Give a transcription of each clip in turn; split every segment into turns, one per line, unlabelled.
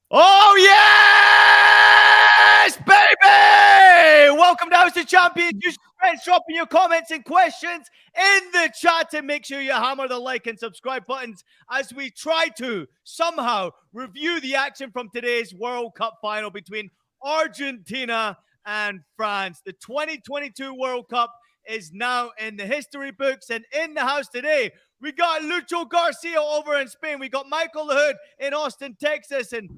Oh, yes, baby! Welcome to House of Champions. Use friends, dropping your comments and questions in the chat, and make sure you hammer the like and subscribe buttons as we try to somehow review the action from today's World Cup final between Argentina and France. The 2022 World Cup is now in the history books, and in the house today, we got Lucho Garcia over in Spain. We got Michael the Hood in Austin, Texas, and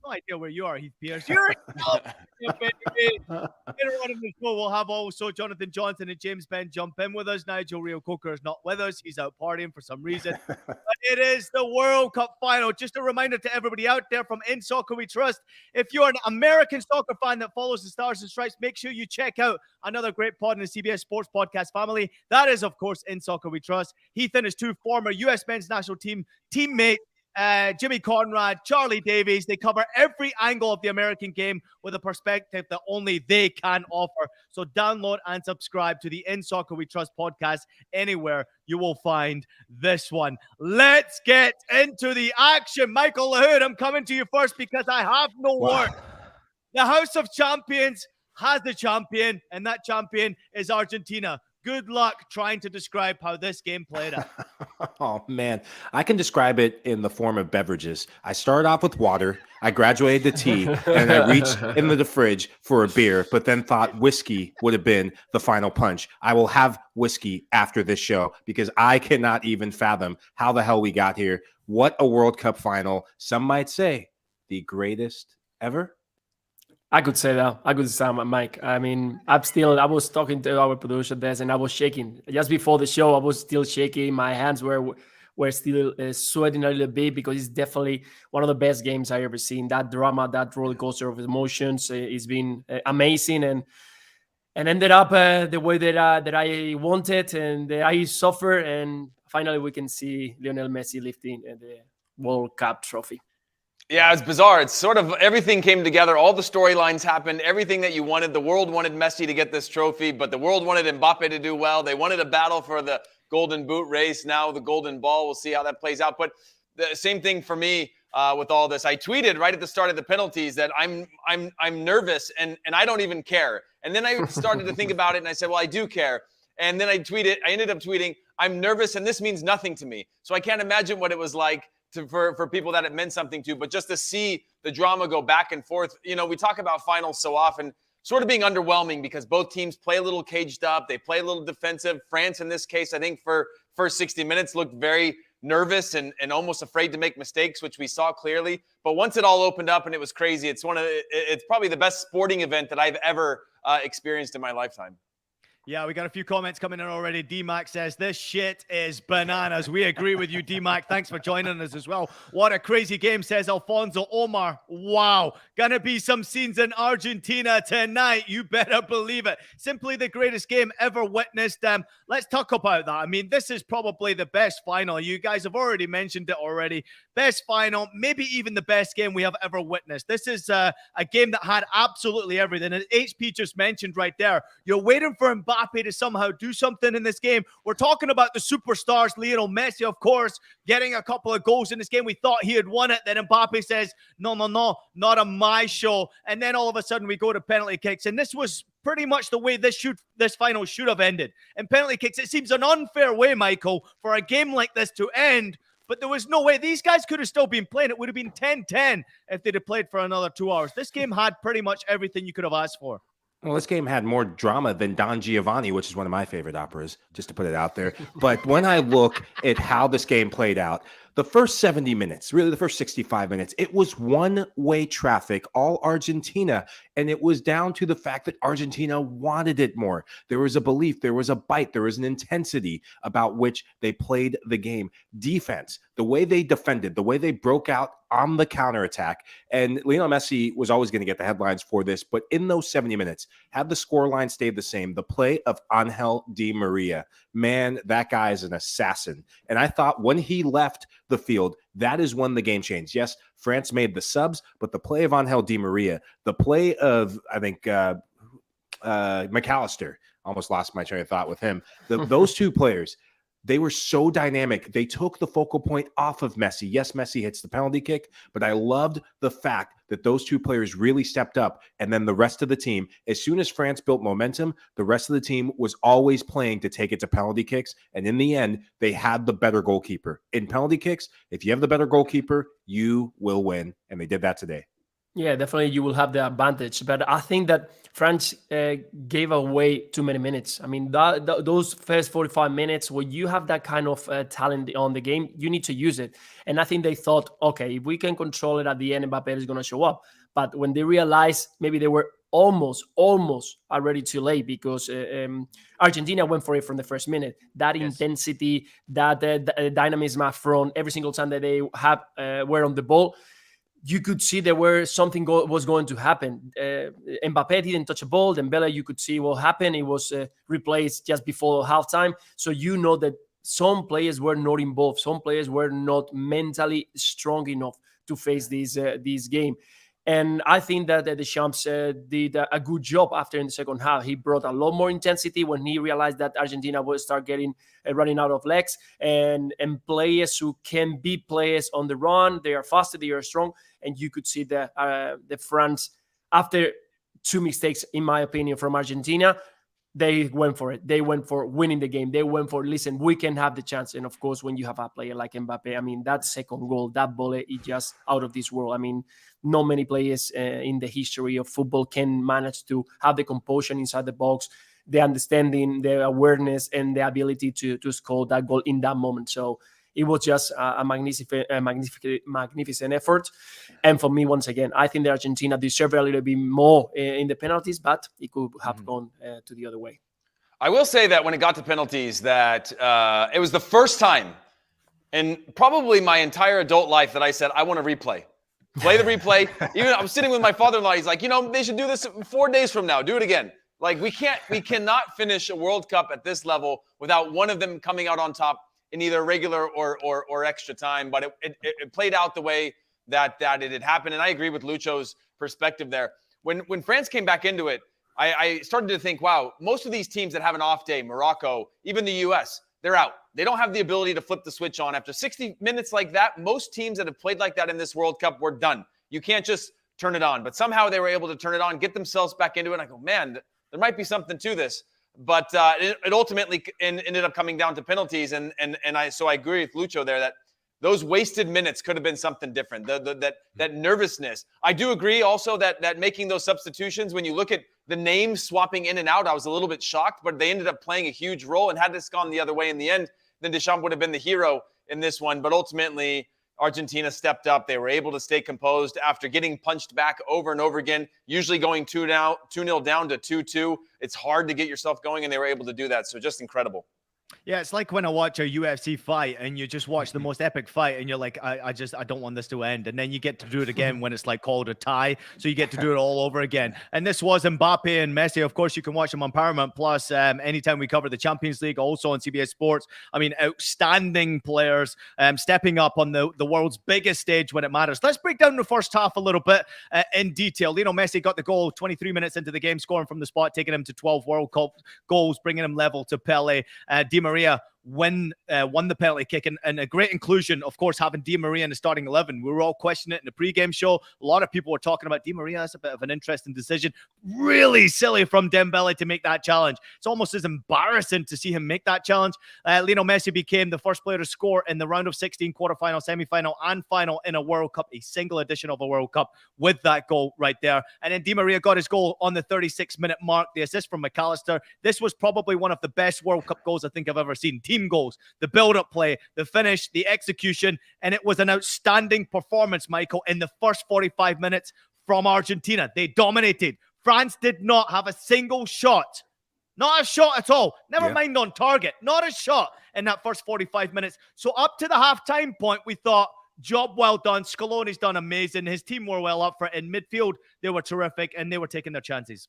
no idea where you are, Heath Pearce. You're in California, baby. Later on in the show, we'll have also Jonathan Johnson and James Ben jump in with us. Nigel Rio Coker is not with us. He's out partying for some reason. But it is the World Cup final. Just a reminder to everybody out there from In Soccer We Trust, if you're an American soccer fan that follows the Stars and Stripes, make sure you check out another great pod in the CBS Sports Podcast family. That is, of course, In Soccer We Trust. Heath and his two former U.S. men's national team teammates, Jimmy Conrad, Charlie Davies. They cover every angle of the American game with a perspective that only they can offer. So download and subscribe to the In Soccer We Trust podcast anywhere you will find this one. Let's get into the action. Michael LaHood, I'm coming to you first because I have no word. The House of Champions has the champion, and that champion is Argentina. Good luck trying to describe how this game played out.
Oh, man. I can describe it in the form of beverages. I started off with water. I graduated to tea, and I reached into the fridge for a beer, but then thought whiskey would have been the final punch. I will have whiskey after this show because I cannot even fathom how the hell we got here. What a World Cup final. Some might say the greatest ever.
I could say that. I could say, Mike. I mean, I was talking to our producer desk and I was shaking. Just before the show, I was still shaking. My hands were still sweating a little bit because it's definitely one of the best games I ever seen. That drama, that roller coaster of emotions, it's been amazing and ended up the way that I wanted and that I suffered. And finally, we can see Lionel Messi lifting the World Cup trophy.
Yeah, it's bizarre. It's sort of everything came together. All the storylines happened. Everything that you wanted. The world wanted Messi to get this trophy, but the world wanted Mbappe to do well. They wanted a battle for the Golden Boot race. Now the Golden Ball. We'll see how that plays out. But the same thing for me with all this. I tweeted right at the start of the penalties that I'm nervous and I don't even care. And then I started to think about it and I said, well, I do care. And then I ended up tweeting, I'm nervous and this means nothing to me. So I can't imagine what it was like for people that it meant something to, but just to see the drama go back and forth. You know, we talk about finals so often, sort of being underwhelming because both teams play a little caged up. They play a little defensive. France, in this case, I think for first 60 minutes looked very nervous and almost afraid to make mistakes, which we saw clearly. But once it all opened up and it was crazy, it's probably the best sporting event that I've ever experienced in my lifetime.
Yeah, we got a few comments coming in already. D-Mac says, this shit is bananas. We agree with you, D-Mac. Thanks for joining us as well. What a crazy game, says Alfonso Omar. Wow. Gonna be some scenes in Argentina tonight. You better believe it. Simply the greatest game ever witnessed. Let's talk about that. I mean, this is probably the best final. You guys have already mentioned it already. Best final, maybe even the best game we have ever witnessed. This is a game that had absolutely everything. As HP just mentioned right there, you're waiting for Mbappe to somehow do something in this game. We're talking about the superstars, Lionel Messi, of course, getting a couple of goals in this game. We thought he had won it. Then Mbappe says, no, not on my show. And then all of a sudden we go to penalty kicks. And this was pretty much the way this final should have ended. And penalty kicks, it seems an unfair way, Michael, for a game like this to end. But there was no way. These guys could have still been playing. It would have been 10-10 if they'd have played for another 2 hours. This game had pretty much everything you could have asked for.
Well, this game had more drama than Don Giovanni, which is one of my favorite operas, just to put it out there. But when I look at how this game played out, the first 70 minutes, really the first 65 minutes, it was one-way traffic, all Argentina. And it was down to the fact that Argentina wanted it more. There was a belief, there was a bite, there was an intensity about which they played the game. Defense, the way they defended, the way they broke out on the counterattack. And Lionel Messi was always going to get the headlines for this. But in those 70 minutes, had the scoreline stayed the same, the play of Angel Di Maria, man, that guy is an assassin. And I thought when he left the field, that is when the game changed. Yes, France made the subs, but the play of Angel Di Maria, the play of, I think, McAllister, almost lost my train of thought with him. Those two players, They were so dynamic. They took the focal point off of Messi. Yes, Messi hits the penalty kick, but I loved the fact that those two players really stepped up. And then the rest of the team, as soon as France built momentum, the rest of the team was always playing to take it to penalty kicks. And in the end, they had the better goalkeeper. In penalty kicks, if you have the better goalkeeper, you will win. And they did that today.
Yeah, definitely you will have the advantage. But I think that France gave away too many minutes. I mean, those first 45 minutes where you have that kind of talent on the game, you need to use it. And I think they thought, okay, if we can control it at the end, Mbappe is going to show up. But when they realized maybe they were almost already too late, because Argentina went for it from the first minute. That intensity, that dynamism up front, every single time that they were on the ball, you could see there were something was going to happen. Mbappe didn't touch a ball. Dembele, you could see what happened. It was replaced just before halftime. So you know that some players were not involved. Some players were not mentally strong enough to face this game. And I think that the Deschamps did a good job after in the second half. He brought a lot more intensity when he realized that Argentina would start getting running out of legs, and players who can be players on the run. They are faster, they are strong, and you could see the France, after two mistakes, in my opinion, from Argentina, they went for it. They went for winning the game. They went for, listen, we can have the chance. And of course, when you have a player like Mbappe, I mean, that second goal, that volley is just out of this world. I mean, not many players in the history of football can manage to have the composure inside the box, the understanding, the awareness, and the ability to score that goal in that moment. So it was just a magnificent effort. And for me, once again, I think that Argentina deserved a little bit more in the penalties, but it could have gone to the other way.
I will say that when it got to penalties, that it was the first time in probably my entire adult life that I said, I want to replay. Play the replay. Even I'm sitting with my father-in-law. He's like, they should do this 4 days from now. Do it again. Like, we cannot finish a World Cup at this level without one of them coming out on top in either regular or extra time. But it played out the way that it had happened. And I agree with Lucho's perspective there. When France came back into it, I started to think, wow, most of these teams that have an off day, Morocco, even the U.S., they're out. They don't have the ability to flip the switch on. After 60 minutes like that, most teams that have played like that in this World Cup were done. You can't just turn it on. But somehow they were able to turn it on, get themselves back into it. And I go, man, there might be something to this. But it ultimately ended up coming down to penalties. So I agree with Lucho there that those wasted minutes could have been something different. That nervousness. I do agree also that making those substitutions, when you look at the names swapping in and out, I was a little bit shocked, but they ended up playing a huge role. And had this gone the other way in the end, then Deschamps would have been the hero in this one. But ultimately, Argentina stepped up. They were able to stay composed after getting punched back over and over again, usually going 2-0 down to 2-2. It's hard to get yourself going, and they were able to do that. So just incredible.
Yeah, it's like when I watch a UFC fight and you just watch the most epic fight and you're like, I don't want this to end. And then you get to do it again when it's like called a tie. So you get to do it all over again. And this was Mbappe and Messi. Of course, you can watch them on Paramount Plus anytime we cover the Champions League, also on CBS Sports. I mean, outstanding players stepping up on the world's biggest stage when it matters. Let's break down the first half a little bit in detail. Messi got the goal 23 minutes into the game, scoring from the spot, taking him to 12 World Cup goals, bringing him level to Pele. Di Maria won the penalty kick, and a great inclusion, of course, having Di Maria in the starting 11. We were all questioning it in the pregame show. A lot of people were talking about Di Maria. That's a bit of an interesting decision. Really silly from Dembele to make that challenge. It's almost as embarrassing to see him make that challenge. Lionel Messi became the first player to score in the round of 16 quarterfinal, semifinal, and final in a World Cup, a single edition of a World Cup, with that goal right there. And then Di Maria got his goal on the 36-minute mark, the assist from McAllister. This was probably one of the best World Cup goals I think I've ever seen. Team goals, the build-up play, the finish, the execution, and it was an outstanding performance, Michael, in the first 45 minutes from Argentina. They dominated. France did not have a single shot. Not a shot at all. Never mind on target. Not a shot in that first 45 minutes. So up to the halftime point, we thought, job well done. Scaloni's done amazing. His team were well up for it. In midfield, they were terrific, and they were taking their chances.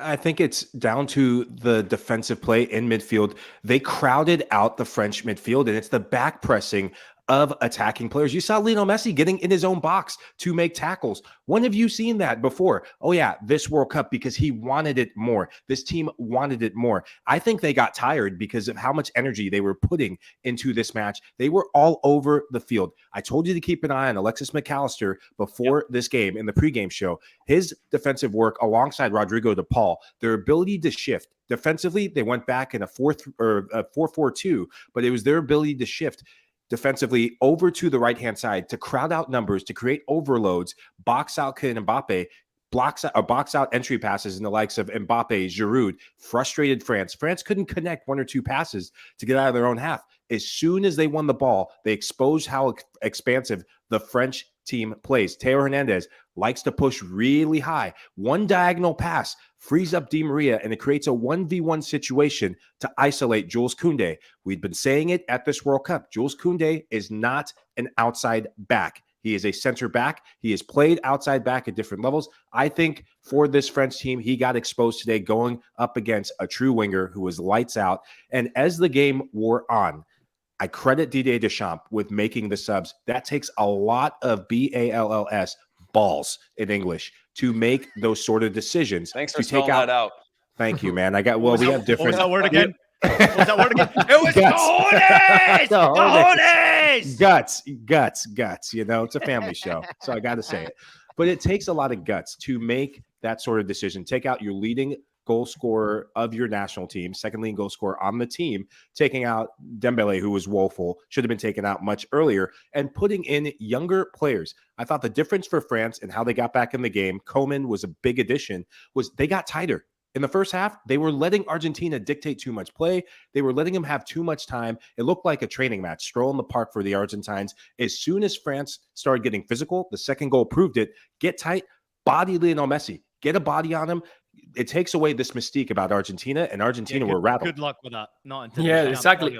I think it's down to the defensive play in midfield. They crowded out the French midfield, and it's the back pressing of attacking players. You saw Lionel Messi getting in his own box to make tackles. When have you seen that before? Oh yeah, this World Cup, because he wanted it more. This team wanted it more. I think they got tired because of how much energy they were putting into this match. They were all over the field. I told you to keep an eye on Alexis McAllister before this game in the pregame show. His defensive work alongside Rodrigo de Paul, their ability to shift. Defensively, they went back in a 4-4-2, but it was their ability to shift defensively over to the right-hand side to crowd out numbers, to create overloads, box out Kylian Mbappe, box out entry passes in the likes of Mbappe, Giroud, frustrated France. France couldn't connect one or two passes to get out of their own half. As soon as they won the ball, they exposed how expansive the French team plays. Theo Hernandez likes to push really high. One diagonal pass frees up Di Maria, and it creates a 1v1 situation to isolate Jules Koundé. We've been saying it at this World Cup. Jules Koundé is not an outside back. He is a center back. He has played outside back at different levels. I think for this French team, he got exposed today going up against a true winger who was lights out. And as the game wore on, I credit Didier Deschamps with making the subs. That takes a lot of balls, balls in English, to make those sort of decisions.
Thanks for spelling that out.
Thank you, man. We have different.
What was that word again? What was that word again? It was cojones!
Guts. You know, it's a family show, so I got to say it. But it takes a lot of guts to make that sort of decision. Take out your leading goal scorer of your national team, second leading goal scorer on the team, taking out Dembele, who was woeful, should have been taken out much earlier, and putting in younger players. I thought the difference for France and how they got back in the game, Coman was a big addition, was they got tighter. In the first half, they were letting Argentina dictate too much play. They were letting them have too much time. It looked like a training match, stroll in the park for the Argentines. As soon as France started getting physical, the second goal proved it. Get tight, body Lionel Messi. Get a body on him. It takes away this mystique about Argentina, and Argentina were rattled.
Good luck with that. Not until
exactly.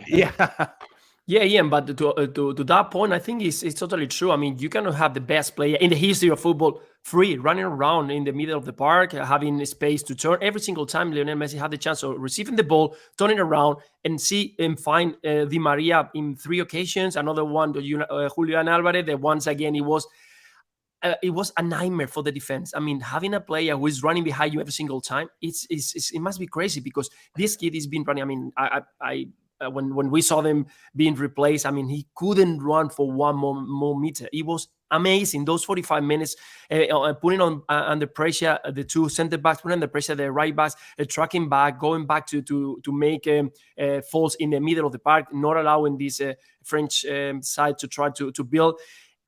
Yeah,
Ian, but to that point, I think it's totally true. I mean, you cannot have the best player in the history of football free, running around in the middle of the park, having space to turn. Every single time Lionel Messi had the chance of receiving the ball, turning around, and see him find Di Maria in 3 occasions. Another one, Julian Alvarez. The once again, it was a nightmare for the defense. I mean, having a player who is running behind you every single time, it must be crazy, because this kid has been running. I mean, when we saw them being replaced, I mean, he couldn't run for one more meter. It was amazing. Those 45 minutes, putting on under pressure the two center backs, putting under pressure the right backs, tracking back, going back to make falls in the middle of the park, not allowing this French side to try to build.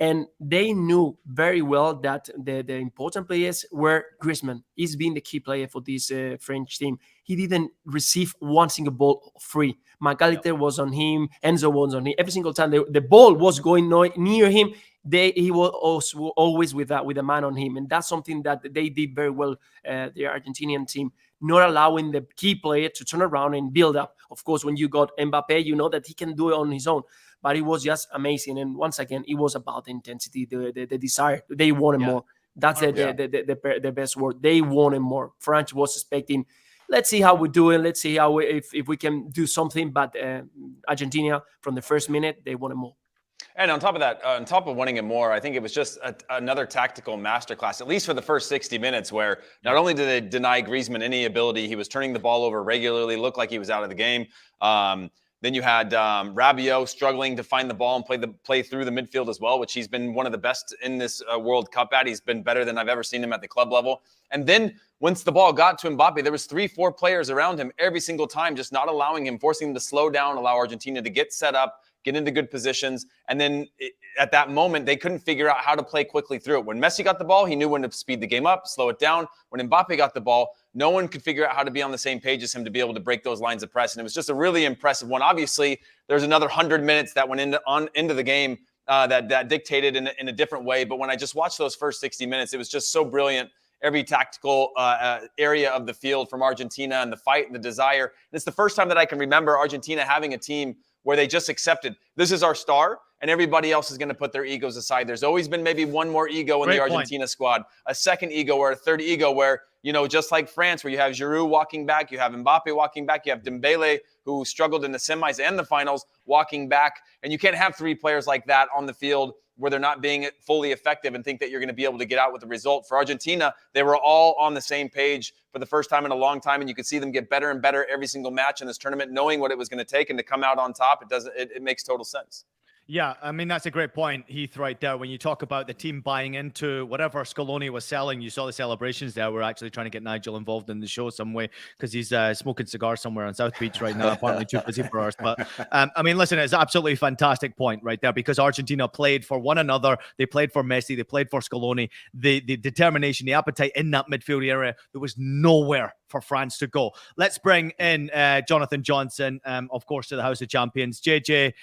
And they knew very well that the important players were Griezmann. He's been the key player for this French team. He didn't receive one single ball free. McAllister was on him. Enzo was on him. Every single time the ball was going near him, he was always with a man on him. And that's something that they did very well, the Argentinian team, not allowing the key player to turn around and build up. Of course, when you got Mbappe, you know that he can do it on his own. But it was just amazing. And once again, it was about the intensity, the desire. They wanted more. That's the best word. They wanted more. France was expecting, let's see how we do it. Let's see how if we can do something. But Argentina, from the first minute, they wanted more.
And on top of that, on top of wanting it more, I think it was just another tactical masterclass, at least for the first 60 minutes, where not only did they deny Griezmann any ability, he was turning the ball over regularly, looked like he was out of the game. Then you had Rabiot struggling to find the ball and play through the midfield as well, which he's been one of the best in this World Cup at. He's been better than I've ever seen him at the club level. And then once the ball got to Mbappe, there was 3-4 players around him every single time, just not allowing him, forcing him to slow down, allow Argentina to get set up, get into good positions. And then at that moment, they couldn't figure out how to play quickly through it. When Messi got the ball, he knew when to speed the game up, slow it down. When Mbappe got the ball, no one could figure out how to be on the same page as him to be able to break those lines of press. And it was just a really impressive one. Obviously, there's another 100 minutes that went into the game that dictated in a different way. But when I just watched those first 60 minutes, it was just so brilliant. Every tactical area of the field from Argentina, and the fight and the desire. And it's the first time that I can remember Argentina having a team where they just accepted, this is our star, and everybody else is going to put their egos aside. There's always been maybe one more ego in the Argentina squad, a second ego or a third ego where just like France, where you have Giroud walking back, you have Mbappe walking back, you have Dembele, who struggled in the semis and the finals, walking back. And you can't have 3 players like that on the field where they're not being fully effective and think that you're going to be able to get out with the result. For Argentina, they were all on the same page for the first time in a long time, and you could see them get better and better every single match in this tournament, knowing what it was going to take, and to come out on top, it makes total sense.
Yeah, I mean, that's a great point, Heath, right there. When you talk about the team buying into whatever Scaloni was selling, you saw the celebrations there. We're actually trying to get Nigel involved in the show some way because he's smoking cigars somewhere on South Beach right now, apparently too busy for us. But, I mean, listen, it's absolutely fantastic point right there because Argentina played for one another. They played for Messi. They played for Scaloni. The determination, the appetite in that midfield area, there was nowhere for France to go. Let's bring in Jonathan Johnson, of course, to the House of Champions. JJ,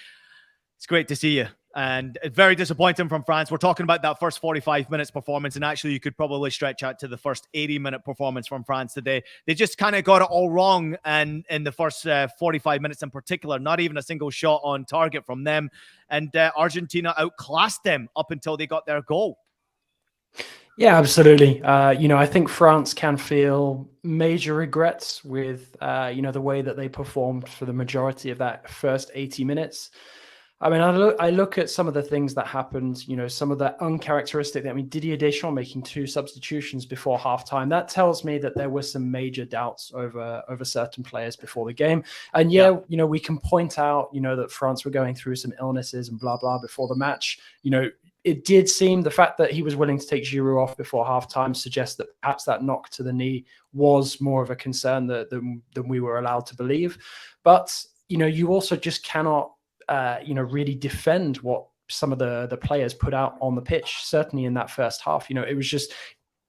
it's great to see you. And it's very disappointing from France. We're talking about that first 45 minutes performance. And actually, you could probably stretch out to the first 80-minute performance from France today. They just kind of got it all wrong. And in the first 45 minutes in particular, not even a single shot on target from them. And Argentina outclassed them up until they got their goal.
Yeah, absolutely. I think France can feel major regrets with, the way that they performed for the majority of that first 80 minutes. I mean, I look at some of the things that happened, some of the uncharacteristic. I mean, Didier Deschamps making 2 substitutions before halftime. That tells me that there were some major doubts over certain players before the game. And we can point out, that France were going through some illnesses and blah, blah before the match. It did seem the fact that he was willing to take Giroud off before halftime suggests that perhaps that knock to the knee was more of a concern than we were allowed to believe. But, you also just cannot really defend what some of the players put out on the pitch, certainly in that first half. It was just,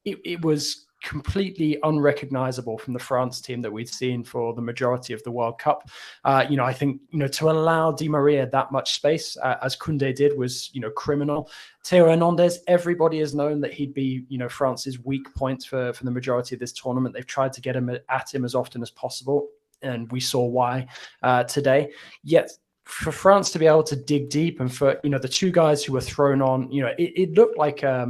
it was completely unrecognizable from the France team that we'd seen for the majority of the World Cup. I think, to allow Di Maria that much space, as Koundé did, was, criminal. Theo Hernandez, everybody has known that he'd be, France's weak point for the majority of this tournament. They've tried to get him at him as often as possible, and we saw why today. Yet, for France to be able to dig deep, and for the 2 guys who were thrown on, it looked like a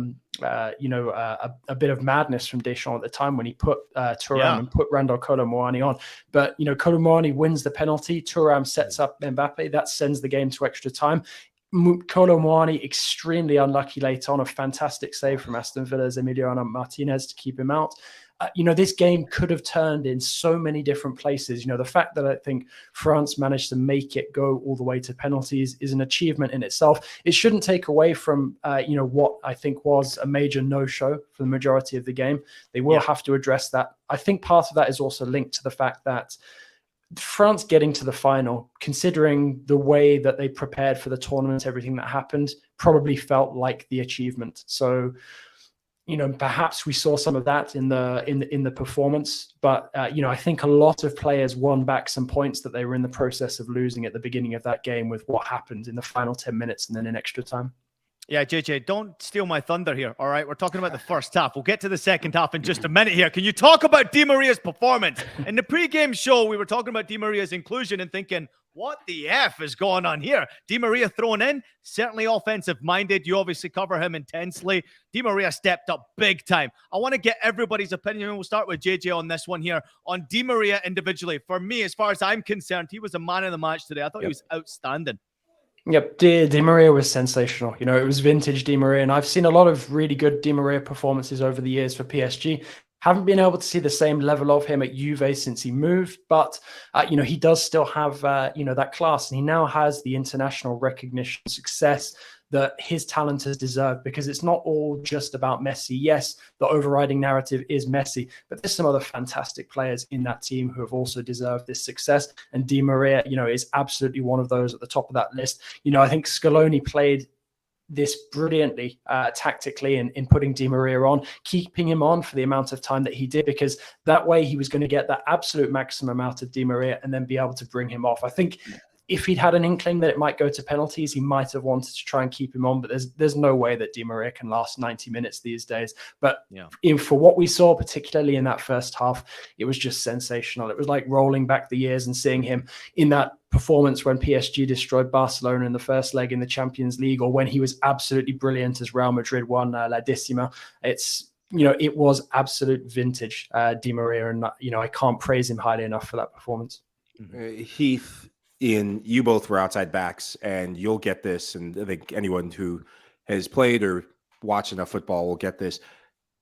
bit of madness from Deschamps at the time when he put Thuram and put Randal Kolo Muani on. But Kolo Muani wins the penalty. Thuram sets up Mbappe. That sends the game to extra time. Kolo Muani extremely unlucky late on. A fantastic save from Aston Villa's Emiliano Martinez to keep him out. This game could have turned in so many different places. The fact that I think France managed to make it go all the way to penalties is an achievement in itself. It shouldn't take away from, what I think was a major no-show for the majority of the game. They will have to address that. I think part of that is also linked to the fact that France getting to the final, considering the way that they prepared for the tournament, everything that happened, probably felt like the achievement. So, perhaps we saw some of that in the performance, but I think a lot of players won back some points that they were in the process of losing at the beginning of that game with what happened in the final 10 minutes and then in extra time.
Yeah, JJ, don't steal my thunder here, all right? We're talking about the first half. We'll get to the second half in just a minute here. Can you talk about Di Maria's performance? In the pre-game show, we were talking about Di Maria's inclusion and thinking, what the F is going on here? Di Maria thrown in, certainly offensive-minded. You obviously cover him intensely. Di Maria stepped up big time. I want to get everybody's opinion. We'll start with JJ on this one here. On Di Maria individually, for me, as far as I'm concerned, he was a man of the match today. I thought he was outstanding.
Yep, Di Maria was sensational. It was vintage Di Maria, and I've seen a lot of really good Di Maria performances over the years for PSG. Haven't been able to see the same level of him at Juve since he moved, but he does still have that class, and he now has the international recognition, success that his talent has deserved, because it's not all just about Messi. Yes, the overriding narrative is Messi, but there's some other fantastic players in that team who have also deserved this success. And Di Maria, is absolutely one of those at the top of that list. I think Scaloni played this brilliantly tactically in putting Di Maria on, keeping him on for the amount of time that he did, because that way he was going to get that absolute maximum out of Di Maria and then be able to bring him off. I think if he'd had an inkling that it might go to penalties, he might have wanted to try and keep him on, but there's no way that Di Maria can last 90 minutes these days. But for what we saw, particularly in that first half, it was just sensational. It was like rolling back the years and seeing him in that performance when PSG destroyed Barcelona in the first leg in the Champions League, or when he was absolutely brilliant as Real Madrid won La Decima. It's
it was absolute vintage Di Maria, and I can't praise him highly enough for that performance.
Heath, Ian, you both were outside backs, and you'll get this, and I think anyone who has played or watched enough football will get this.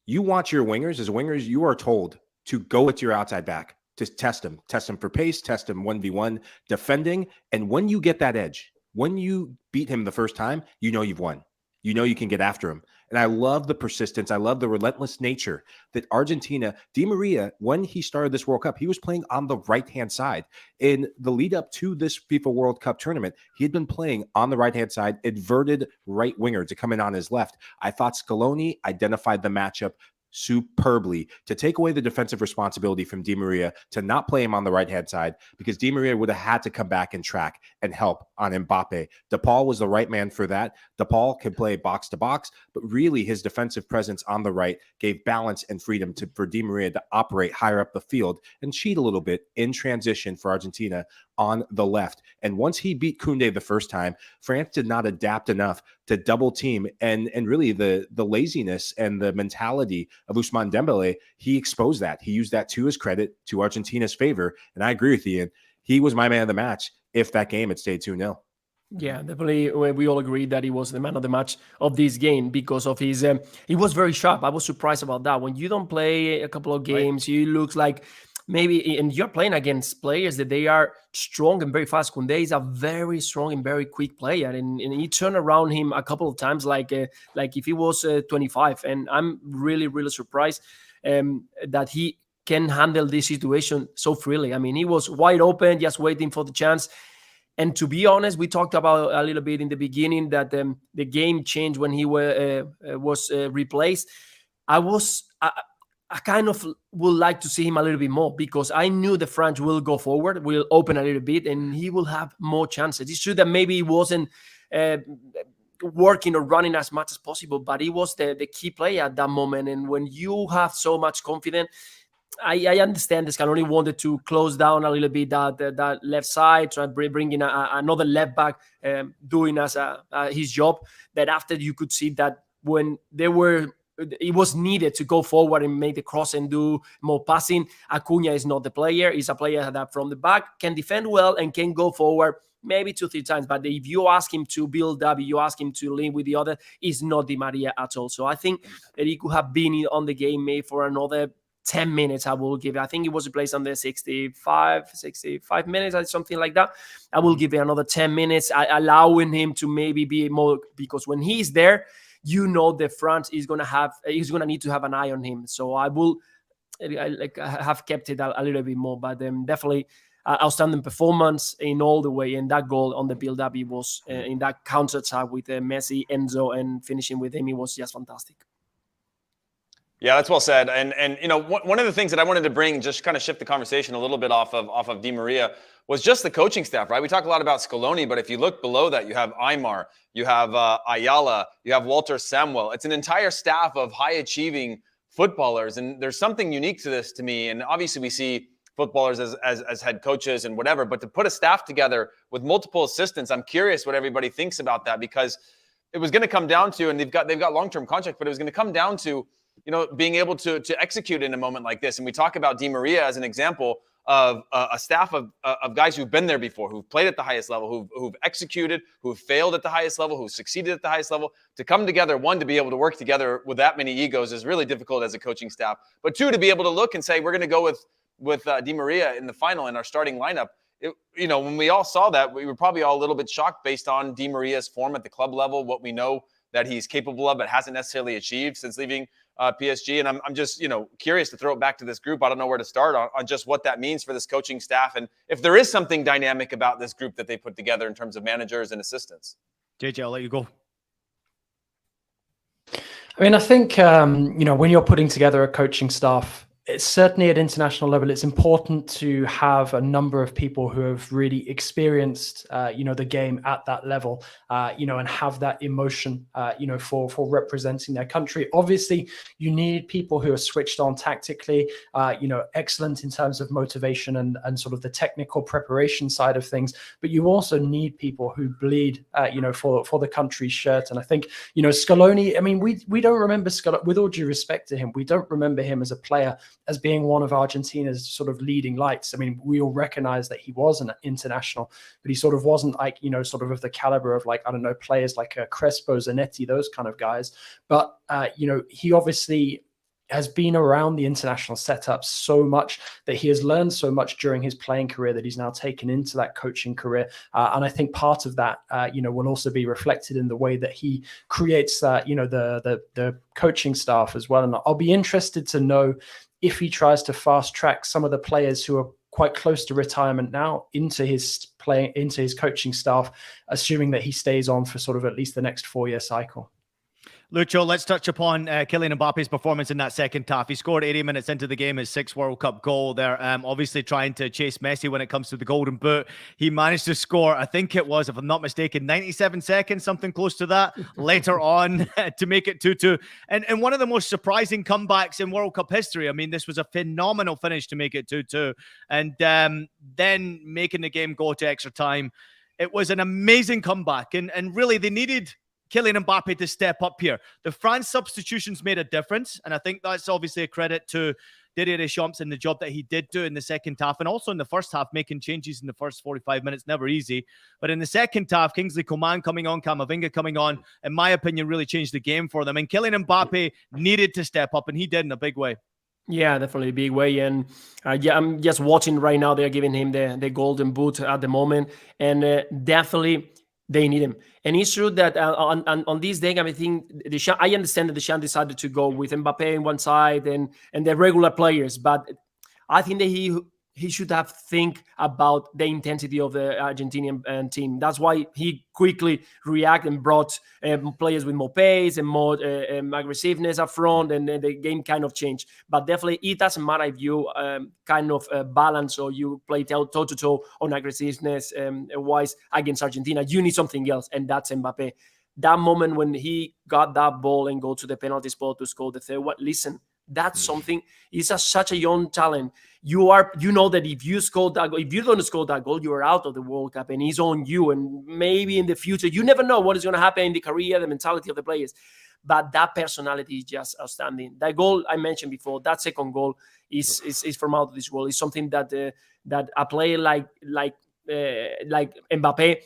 You watch your wingers. As wingers, you are told to go with your outside back, to test them for pace, test them 1v1, defending, and when you get that edge, when you beat him the first time, you've won. You can get after him. And I love the persistence. I love the relentless nature that Argentina, Di Maria, when he started this World Cup, he was playing on the right-hand side. In the lead up to this FIFA World Cup tournament, he had been playing on the right-hand side, inverted right winger to come in on his left. I thought Scaloni identified the matchup superbly to take away the defensive responsibility from Di Maria, to not play him on the right-hand side, because Di Maria would have had to come back and track and help on Mbappe. De Paul was the right man for that. De Paul can play box to box, but really his defensive presence on the right gave balance and freedom for Di Maria to operate higher up the field and cheat a little bit in transition for Argentina on the left. And once he beat Koundé the first time, France did not adapt enough to double team, and really the laziness and the mentality of Ousmane Dembele, he exposed that. He used that to his credit, to Argentina's favor. And I agree with Ian. He was my man of the match if that game had stayed 2-0.
Yeah, definitely. We all agreed that he was the man of the match of this game because of his. He was very sharp. I was surprised about that. When you don't play a couple of games, you look like maybe, and you're playing against players that they are strong and very fast. Koundé is a very strong and very quick player, and he turned around him a couple of times, like if he was 25. And I'm really, really surprised that he can handle this situation so freely. I mean, he was wide open, just waiting for the chance. And to be honest, we talked about a little bit in the beginning that the game changed when he was replaced. I kind of would like to see him a little bit more, because I knew the French will go forward, will open a little bit, and he will have more chances. It's true that maybe he wasn't working or running as much as possible, but he was the key player at that moment. And when you have so much confidence, I understand this Scaloni wanted to close down a little bit that left side, try bringing another left back, doing as his job. That after you could see that when it was needed to go forward and make the cross and do more passing. Acuna is not the player. He's a player that from the back can defend well and can go forward maybe 2-3 times. But if you ask him to build up, you ask him to link with the other, he's not Di Maria at all. So I think that he could have been on the game maybe for another 10 minutes. I will give it. I think he was replaced on the 65 minutes or something like that. I will give it another 10 minutes, allowing him to maybe be more, because when he's there, the front is going to need to have an eye on him. So I have kept it a little bit more, but definitely outstanding performance in all the way. And that goal on the build-up, it was in that counter-attack with Messi, Enzo, and finishing with him, it was just fantastic.
Yeah, that's well said. And one of the things that I wanted to bring, just kind of shift the conversation a little bit off of Di Maria, was just the coaching staff, right? We talk a lot about Scaloni, but if you look below that, you have Aymar, you have Ayala, you have Walter Samuel. It's an entire staff of high-achieving footballers, and there's something unique to this to me. And obviously, we see footballers as head coaches and whatever, but to put a staff together with multiple assistants, I'm curious what everybody thinks about that, because it was going to come down to, and they've got long-term contracts, but it was going to come down to being able to execute in a moment like this. And we talk about Di Maria as an example of a staff of guys who've been there before, who've played at the highest level, who've executed, who've failed at the highest level, who've succeeded at the highest level. To come together, one, to be able to work together with that many egos is really difficult as a coaching staff. But two, to be able to look and say, we're going to go with Di Maria in the final in our starting lineup. When we all saw that, we were probably all a little bit shocked based on Di Maria's form at the club level, what we know that he's capable of, but hasn't necessarily achieved since leaving PSG. And I'm just, curious to throw it back to this group. I don't know where to start on just what that means for this coaching staff, and if there is something dynamic about this group that they put together in terms of managers and assistants.
JJ, I'll let you go.
I mean, I think, when you're putting together a coaching staff, it's certainly at international level, it's important to have a number of people who have really experienced, the game at that level, and have that emotion, for representing their country. Obviously, you need people who are switched on tactically, excellent in terms of motivation and sort of the technical preparation side of things. But you also need people who bleed, for the country's shirt. And I think, Scaloni, I mean, we don't remember Scaloni, with all due respect to him, we don't remember him as a player as being one of Argentina's sort of leading lights. I mean, we all recognize that he was an international, but he sort of wasn't like, sort of the caliber of, like, I don't know, players like Crespo, Zanetti, those kind of guys. But, he obviously has been around the international setup so much that he has learned so much during his playing career that he's now taken into that coaching career. And I think part of that, will also be reflected in the way that he creates that, the coaching staff as well. And I'll be interested to know if he tries to fast track some of the players who are quite close to retirement now into his coaching staff, assuming that he stays on for sort of at least the next 4-year cycle.
Lucho, let's touch upon Kylian Mbappe's performance in that second half. He scored 80 minutes into the game, his 6th World Cup goal there. Obviously trying to chase Messi when it comes to the Golden Boot. He managed to score, I think it was, if I'm not mistaken, 97 seconds, something close to that, later on to make it 2-2. And one of the most surprising comebacks in World Cup history. I mean, this was a phenomenal finish to make it 2-2. And then making the game go to extra time. It was an amazing comeback. And really, they needed Kylian Mbappe to step up here. The France substitutions made a difference, and I think that's obviously a credit to Didier Deschamps and the job that he did do in the second half, and also in the first half, making changes in the first 45 minutes, never easy. But in the second half, Kingsley Coman coming on, Camavinga coming on, in my opinion, really changed the game for them. And Kylian Mbappe needed to step up, and he did in a big way.
Yeah, definitely a big way. And I'm just watching right now. They're giving him the golden boot at the moment, and definitely they need him. And it's true that on this day, I think I understand that Deschamps decided to go with Mbappe on one side and the regular players, but I think that he should have think about the intensity of the Argentinian team. That's why he quickly reacted and brought players with more pace and more aggressiveness up front, and the game kind of changed. But definitely, it doesn't matter if you kind of balance or you play toe-to-toe on aggressiveness wise against Argentina. You need something else, and that's Mbappe. That moment when he got that ball and go to the penalty spot to score the third one, listen, that's something. He's such a young talent. You know that if you score that goal, if you don't score that goal, you are out of the World Cup, and he's on you. And maybe in the future, you never know what is going to happen in the career, the mentality of the players. But that personality is just outstanding. That goal I mentioned before, that second goal is from out of this world. It's something that a player like Mbappe,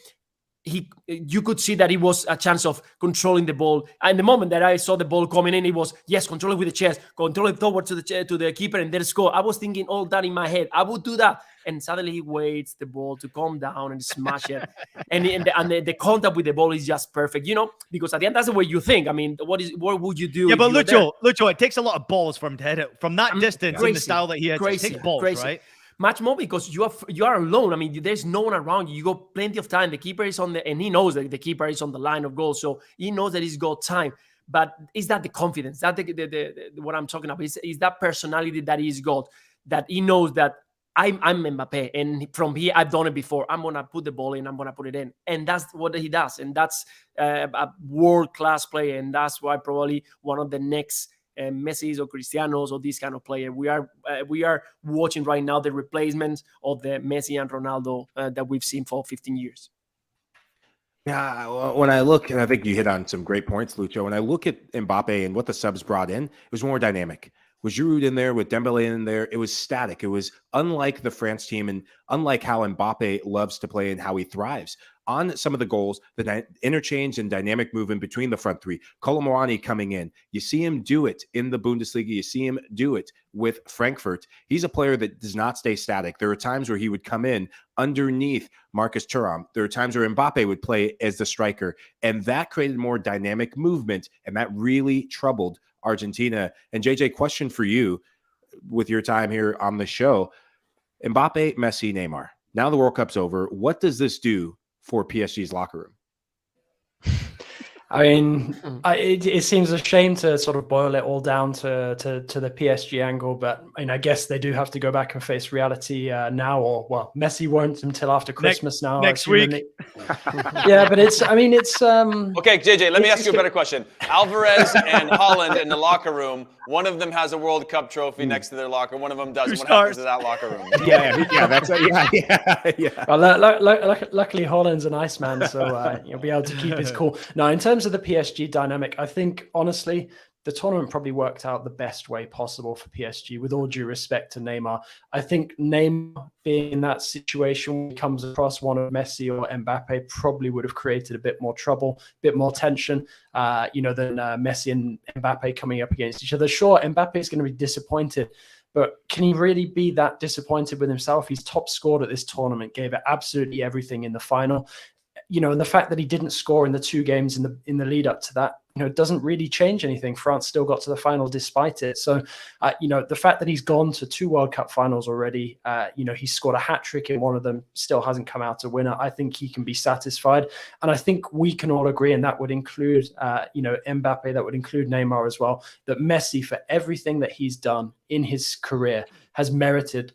you could see that it was a chance of controlling the ball. And the moment that I saw the ball coming in, it was, yes, control it with the chest, control it forward to the keeper, and then score. I was thinking all that in my head. I would do that. And suddenly he waits the ball to come down and smash it. and the contact with the ball is just perfect, because at the end, that's the way you think. I mean, what would you do?
Yeah, but Lucho, it takes a lot of balls for him to hit it from that distance.
Crazy,
in the style that he hits. It takes balls, right?
Much more because you are alone. I mean, there's no one around you. You got plenty of time. The keeper is and he knows that the keeper is on the line of goal, so he knows that he's got time. But is that the confidence? That the what I'm talking about? Is that personality that he's got? That he knows that I'm Mbappe, and from here I've done it before. I'm gonna put the ball in. I'm gonna put it in, and that's what he does. And that's a world-class player, and that's why probably one of the next Messi or Cristianos or this kind of player. We are watching right now the replacements of the Messi and Ronaldo that we've seen for 15 years.
Yeah, when I look, and I think you hit on some great points, Lucho. When I look at Mbappe and what the subs brought in, it was more dynamic. With Giroud in there, with Dembele in there, it was static. It was unlike the France team and unlike how Mbappe loves to play and how he thrives. On some of the goals, the interchange and dynamic movement between the front three, Colomboani coming in, you see him do it in the Bundesliga. You see him do it with Frankfurt. He's a player that does not stay static. There are times where he would come in underneath Marcus Thuram. There are times where Mbappe would play as the striker, and that created more dynamic movement, and that really troubled Argentina. And JJ, question for you with your time here on the show. Mbappe, Messi, Neymar. Now the World Cup's over. What does this do for PSG's locker room?
I mean, it seems a shame to sort of boil it all down to the PSG angle, but I mean, I guess they do have to go back and face reality now, or well, Messi won't until after Christmas now.
Next week.
Yeah, but it's. I mean, it's.
Okay, JJ, let me ask you a better question. Alvarez and Haaland in the locker room. One of them has a World Cup trophy next to their locker. One of them doesn't. What happens to that locker room?
Yeah.
Well, luckily Haaland's an Iceman, so you'll be able to keep his cool. Now, in terms of the PSG dynamic, I think honestly the tournament probably worked out the best way possible for PSG. With all due respect to Neymar, I think Neymar being in that situation when he comes across one of Messi or Mbappe probably would have created a bit more trouble, a bit more tension, than Messi and Mbappe coming up against each other. Sure, Mbappe is going to be disappointed, but can he really be that disappointed with himself? He's top scored at this tournament, gave it absolutely everything in the final. And the fact that he didn't score in the 2 games in the lead up to that, it doesn't really change anything. France still got to the final despite it. So, the fact that he's gone to 2 World Cup finals already, he's scored a hat trick in one of them, still hasn't come out a winner. I think he can be satisfied. And I think we can all agree, and that would include, Mbappe, that would include Neymar as well, that Messi, for everything that he's done in his career, has merited,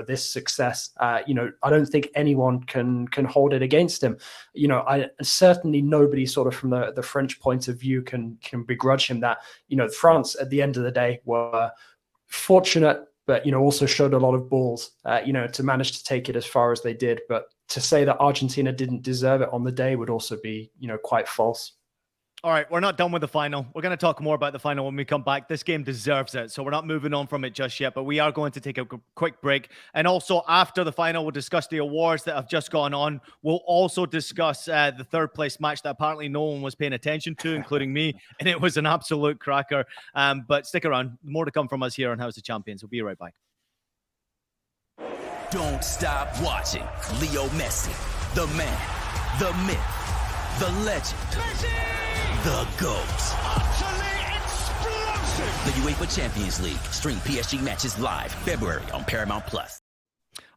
this success. I don't think anyone can hold it against him. Certainly nobody sort of from the French point of view can begrudge him that. France at the end of the day were fortunate, but also showed a lot of balls, to manage to take it as far as they did. But to say that Argentina didn't deserve it on the day would also be, quite false.
All right, we're not done with the final. We're going to talk more about the final when we come back. This game deserves it, so we're not moving on from it just yet, but we are going to take a quick break. And also, after the final, we'll discuss the awards that have just gone on. We'll also discuss the third place match that apparently no one was paying attention to, including me, and it was an absolute cracker. But stick around. More to come from us here on House of Champions. We'll be right back.
Don't stop watching Leo Messi, the man, the myth, the legend. Messi! The GOAT. Utterly explosive. The UEFA Champions League. Stream PSG matches live February on Paramount+.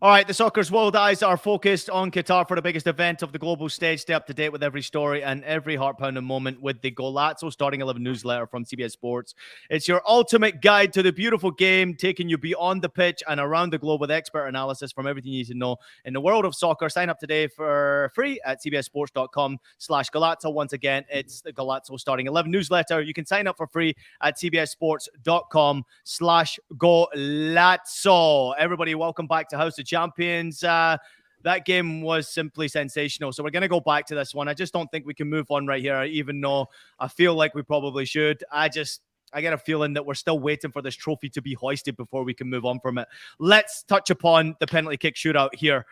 All right, the Soccer's World eyes are focused on Qatar for the biggest event of the global stage. Stay up to date with every story and every heart-pounding moment with the Golazzo Starting 11 newsletter from CBS Sports. It's your ultimate guide to the beautiful game, taking you beyond the pitch and around the globe with expert analysis from everything you need to know in the world of soccer. Sign up today for free at cbssports.com/Golazzo. Once again, it's the Golazzo Starting 11 newsletter. You can sign up for free at cbssports.com/Golazzo. Everybody, welcome back to House of Champions. That game was simply sensational. So we're going to go back to this one. I just don't think we can move on right here, even though I feel like we probably should. I get a feeling that we're still waiting for this trophy to be hoisted before we can move on from it. Let's touch upon the penalty kick shootout here.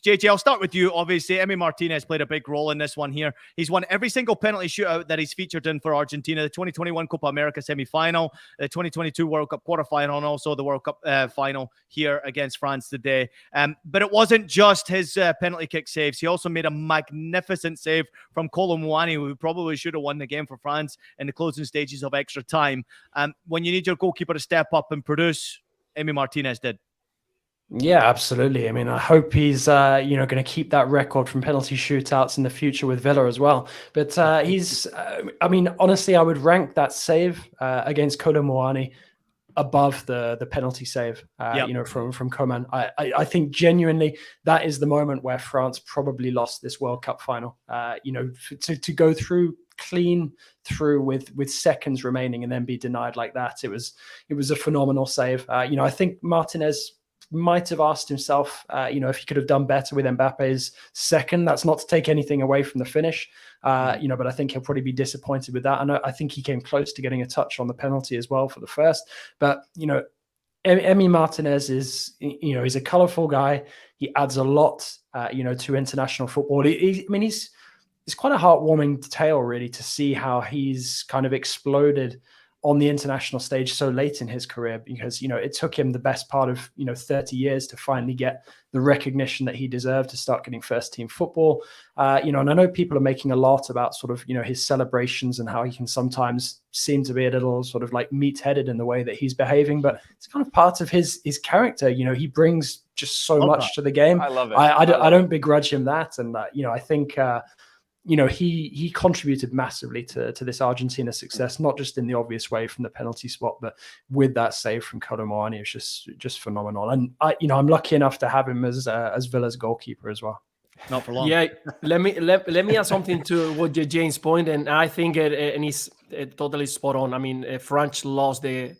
JJ, I'll start with you. Obviously, Emi Martinez played a big role in this one here. He's won every single penalty shootout that he's featured in for Argentina, the 2021 Copa America semi-final, the 2022 World Cup quarterfinal, and also the World Cup final here against France today. But it wasn't just his penalty kick saves. He also made a magnificent save from Kolo Muani, who probably should have won the game for France in the closing stages of extra time. When you need your goalkeeper to step up and produce, Emi Martinez did.
Yeah, absolutely. I mean, I hope he's, going to keep that record from penalty shootouts in the future with Villa as well. But honestly, I would rank that save against Kolo Muani above the penalty save, from Coman. I think genuinely that is the moment where France probably lost this World Cup final. To go clean through with seconds remaining and then be denied like that. It was a phenomenal save. I think Martinez might have asked himself, if he could have done better with Mbappe's second. That's not to take anything away from the finish, but I think he'll probably be disappointed with that. And I think he came close to getting a touch on the penalty as well for the first. But, Emi Martinez is, he's a colourful guy. He adds a lot, to international football. It's quite a heartwarming tale, really, to see how he's kind of exploded on the international stage so late in his career, because, it took him the best part of, 30 years to finally get the recognition that he deserved, to start getting first team football. And I know people are making a lot about sort of, his celebrations and how he can sometimes seem to be a little sort of like meat-headed in the way that he's behaving, but it's kind of part of his character. He brings just so much to the game.
I love it.
I don't begrudge him that. And, I think, he contributed massively to this Argentina success, not just in the obvious way from the penalty spot, but with that save from Colomboani. It was just phenomenal. And I'm lucky enough to have him as Villa's goalkeeper as well.
Not for long.
Yeah, let me add something to what James' point, and I think and he's totally spot on. I mean, France lost the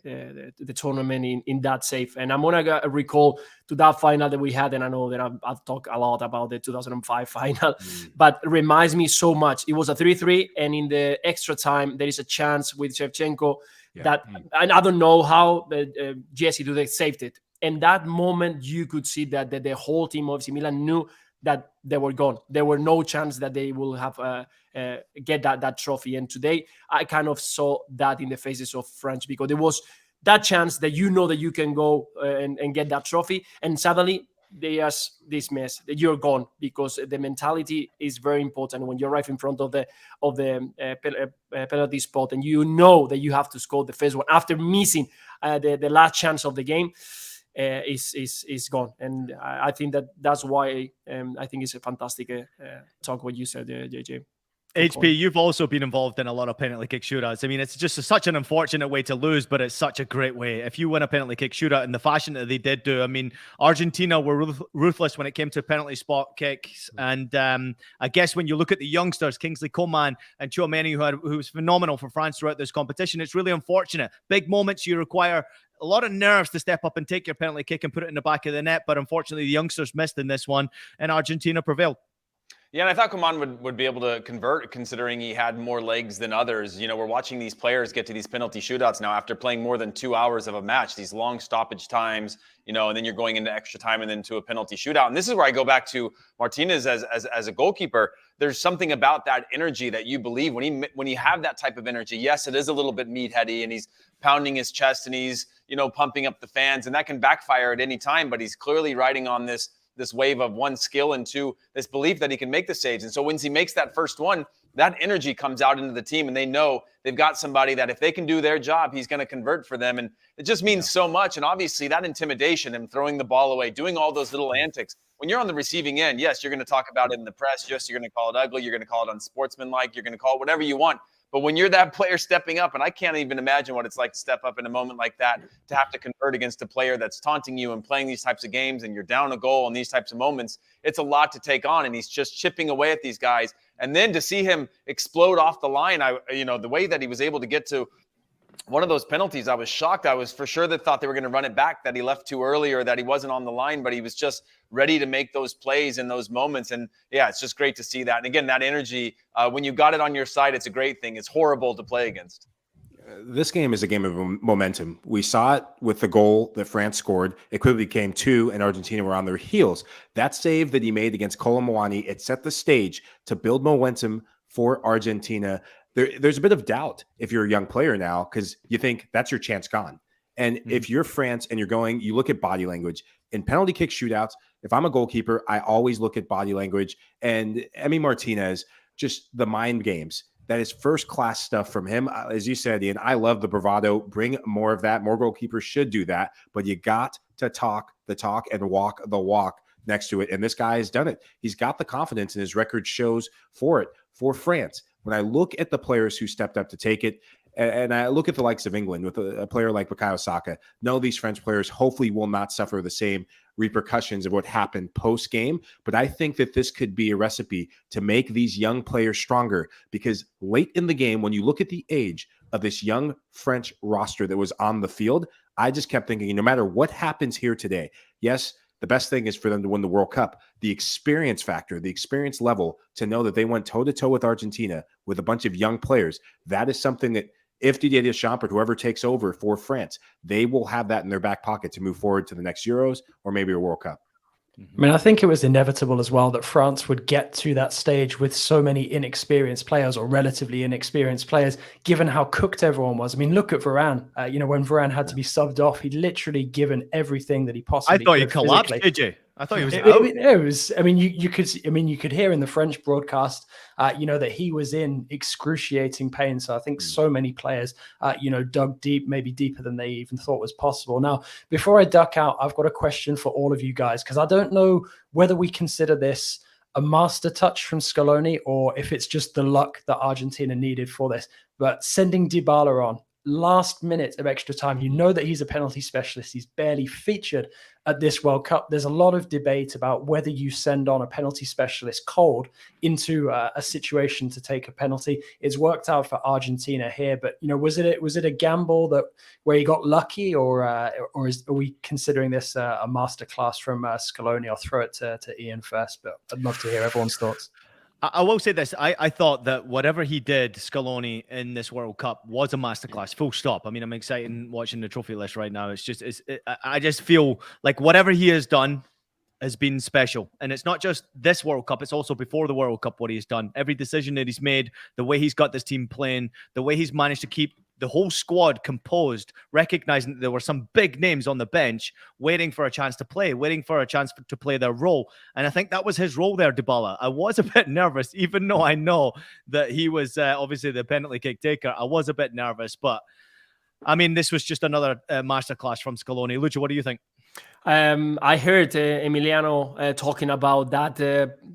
tournament in that save, and I'm gonna recall to that final that we had, and I know that I've talked a lot about the 2005 final, but it reminds me so much. It was a 3-3, and in the extra time there is a chance with Shevchenko that, and I don't know how Jesse Dudek saved it. And that moment, you could see that the whole team of AC Milan knew that they were gone. There were no chance that they will have get that trophy. And today, I kind of saw that in the faces of France, because there was that chance that that you can go and get that trophy, and suddenly there's this mess that you're gone, because the mentality is very important when you're right in front of the penalty spot, and you know that you have to score the first one after missing the last chance of the game. Is gone, and I think that's why I think it's a fantastic talk what you said, JJ.
HP, you've also been involved in a lot of penalty kick shootouts. I mean, it's just such an unfortunate way to lose, but it's such a great way. If you win a penalty kick shootout in the fashion that they did do, I mean, Argentina were ruthless when it came to penalty spot kicks. And I guess when you look at the youngsters, Kingsley Coman and Tchouaméni, who was phenomenal for France throughout this competition, it's really unfortunate. Big moments, you require a lot of nerves to step up and take your penalty kick and put it in the back of the net. But unfortunately, the youngsters missed in this one, and Argentina prevailed.
Yeah, and I thought Coman would be able to convert, considering he had more legs than others. We're watching these players get to these penalty shootouts now after playing more than 2 hours of a match, these long stoppage times, and then you're going into extra time and then to a penalty shootout. And this is where I go back to Martinez as a goalkeeper. There's something about that energy that you believe when you have that type of energy. Yes, it is a little bit meatheady, and he's pounding his chest and he's, pumping up the fans, and that can backfire at any time, but he's clearly riding on this wave of, one, skill, and two, this belief that he can make the saves. And so once he makes that first one, that energy comes out into the team, and they know they've got somebody that if they can do their job, he's going to convert for them. And it just means so much. And obviously that intimidation, him throwing the ball away, doing all those little antics. When you're on the receiving end, yes, you're going to talk about it in the press. Yes, you're going to call it ugly. You're going to call it unsportsmanlike. You're going to call it whatever you want. But when you're that player stepping up, and I can't even imagine what it's like to step up in a moment like that, to have to convert against a player that's taunting you and playing these types of games, and you're down a goal in these types of moments, it's a lot to take on. And he's just chipping away at these guys. And then to see him explode off the line, the way that he was able to get to one of those penalties, I was shocked. I was for sure that thought they were going to run it back, that he left too early or that he wasn't on the line, but he was just ready to make those plays in those moments. And yeah, it's just great to see that. And again, that energy, when you've got it on your side, it's a great thing. It's horrible to play against.
This game is a game of momentum. We saw it with the goal that France scored. It quickly became 2, and Argentina were on their heels. That save that he made against Colomboani, it set the stage to build momentum for Argentina. There's a bit of doubt if you're a young player now, because you think that's your chance gone. And if you're France and you look at body language in penalty kick shootouts. If I'm a goalkeeper, I always look at body language. And Emi Martinez, just the mind games. That is first-class stuff from him. As you said, Ian, I love the bravado. Bring more of that. More goalkeepers should do that. But you got to talk the talk and walk the walk next to it. And this guy has done it. He's got the confidence, and his record shows for it. For France, when I look at the players who stepped up to take it, and I look at the likes of England with a player like Bukayo Saka, no, these French players hopefully will not suffer the same repercussions of what happened post-game. But I think that this could be a recipe to make these young players stronger, because late in the game, when you look at the age of this young French roster that was on the field, I just kept thinking, no matter what happens here today, yes, the best thing is for them to win the World Cup. The experience factor, the experience level, to know that they went toe-to-toe with Argentina with a bunch of young players, that is something that if Didier Deschamps or whoever takes over for France, they will have that in their back pocket to move forward to the next Euros or maybe a World Cup.
I mean, I think it was inevitable as well that France would get to that stage with so many inexperienced players, or relatively inexperienced players, given how cooked everyone was. I mean, look at Varane. When Varane had to be subbed off, he'd literally given everything that he possibly could.
I thought he collapsed, did you? I thought he was out.
It was. I mean, you could hear in the French broadcast, that he was in excruciating pain. So I think so many players, dug deep, maybe deeper than they even thought was possible. Now, before I duck out, I've got a question for all of you guys, because I don't know whether we consider this a master touch from Scaloni or if it's just the luck that Argentina needed for this. But sending Dybala on last minute of extra time, you know that he's a penalty specialist. He's barely featured at this World Cup. There's a lot of debate about whether you send on a penalty specialist cold into a situation to take a penalty. It's worked out for Argentina here, but was it a gamble that where he got lucky, or are we considering this a masterclass from Scaloni? I'll throw it to Ian first, but I'd love to hear everyone's thoughts.
I will say this. I thought that whatever he did, Scaloni, in this World Cup was a masterclass, full stop. I mean, I'm excited watching the trophy list right now. I just feel like whatever he has done has been special. And it's not just this World Cup, it's also before the World Cup what he's done. Every decision that he's made, the way he's got this team playing, the way he's managed to keep the whole squad composed, recognizing that there were some big names on the bench waiting for a chance to play, waiting for a chance to play their role. And I think that was his role there, Dybala. I was a bit nervous, even though I know that he was obviously the penalty kick taker. I was a bit nervous, but I mean, this was just another masterclass from Scaloni. Lucha, what do you think?
I heard Emiliano talking about that,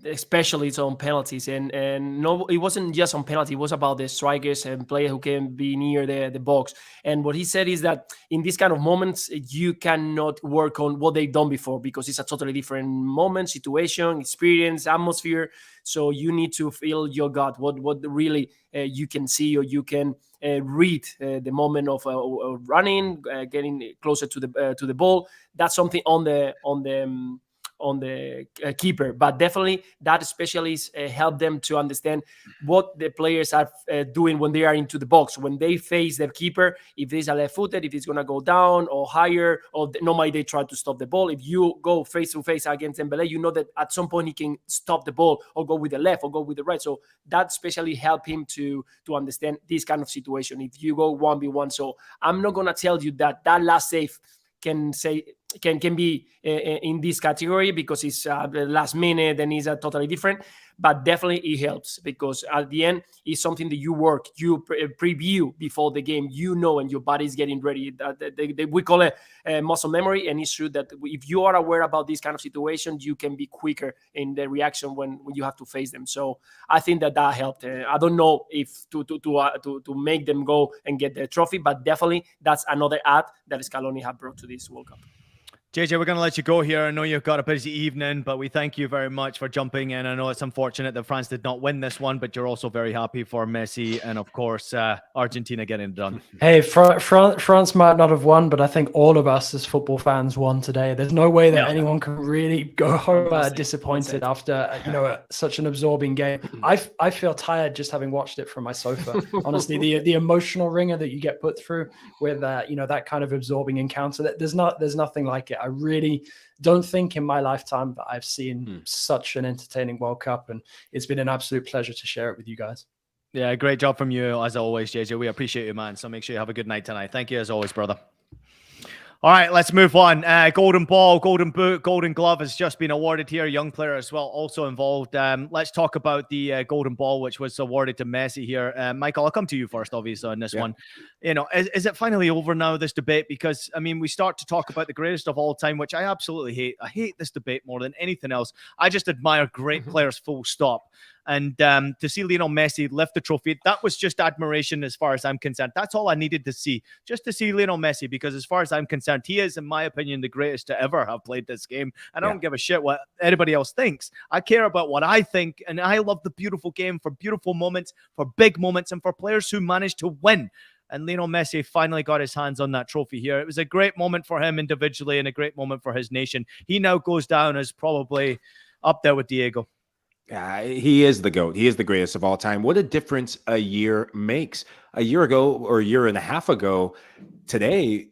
especially on penalties, and no, it wasn't just on penalty. It was about the strikers and players who can be near the box. And what he said is that in these kind of moments, you cannot work on what they've done before because it's a totally different moment, situation, experience, atmosphere. So you need to feel your gut, what really you can see or you can read the moment of running, getting closer to the ball. That's something on the keeper, but definitely that specialists help them to understand what the players are doing when they are into the box, when they face their keeper. If there's a left-footed, if it's going to go down or higher, or normally they try to stop the ball. If you go face-to-face against Dembele, you know that at some point he can stop the ball or go with the left or go with the right. So that especially help him to understand this kind of situation. If you go 1v1, so I'm not going to tell you that last save can be in this category because it's the last minute and it's totally different, but definitely it helps because at the end it's something that you work, you preview before the game, and your body's getting ready. We call it muscle memory, and it's true that if you are aware about these kind of situations, you can be quicker in the reaction when you have to face them. So I think that helped. I don't know if to make them go and get the trophy, but definitely that's another add that Scaloni have brought to this World Cup.
JJ, we're going to let you go here. I know you've got a busy evening, but we thank you very much for jumping in. I know it's unfortunate that France did not win this one, but you're also very happy for Messi and, of course, Argentina getting it done.
Hey, France might not have won, but I think all of us as football fans won today. There's no way that anyone can really go home disappointed after such an absorbing game. I feel tired just having watched it from my sofa. Honestly, the emotional ringer that you get put through with that kind of absorbing encounter, there's nothing like it. I really don't think in my lifetime that I've seen such an entertaining World Cup, and it's been an absolute pleasure to share it with you guys.
Yeah, great job from you as always, JJ. We appreciate you, man. So make sure you have a good night tonight. Thank you as always, brother. All right, let's move on. Golden ball, golden boot, golden glove has just been awarded here. Young player as well, also involved. Let's talk about the golden ball, which was awarded to Messi here. Michael, I'll come to you first, obviously, on this one. Is it finally over now, this debate? Because, I mean, we start to talk about the greatest of all time, which I absolutely hate. I hate this debate more than anything else. I just admire great players, full stop. And to see Lionel Messi lift the trophy, that was just admiration as far as I'm concerned. That's all I needed to see, just to see Lionel Messi, because as far as I'm concerned, he is, in my opinion, the greatest to ever have played this game. And I don't give a shit what anybody else thinks. I care about what I think, and I love the beautiful game for beautiful moments, for big moments, and for players who managed to win. And Lionel Messi finally got his hands on that trophy here. It was a great moment for him individually and a great moment for his nation. He now goes down as probably up there with Diego.
He is the GOAT. He is the greatest of all time. What a difference a year makes. A year ago or a year and a half ago, today,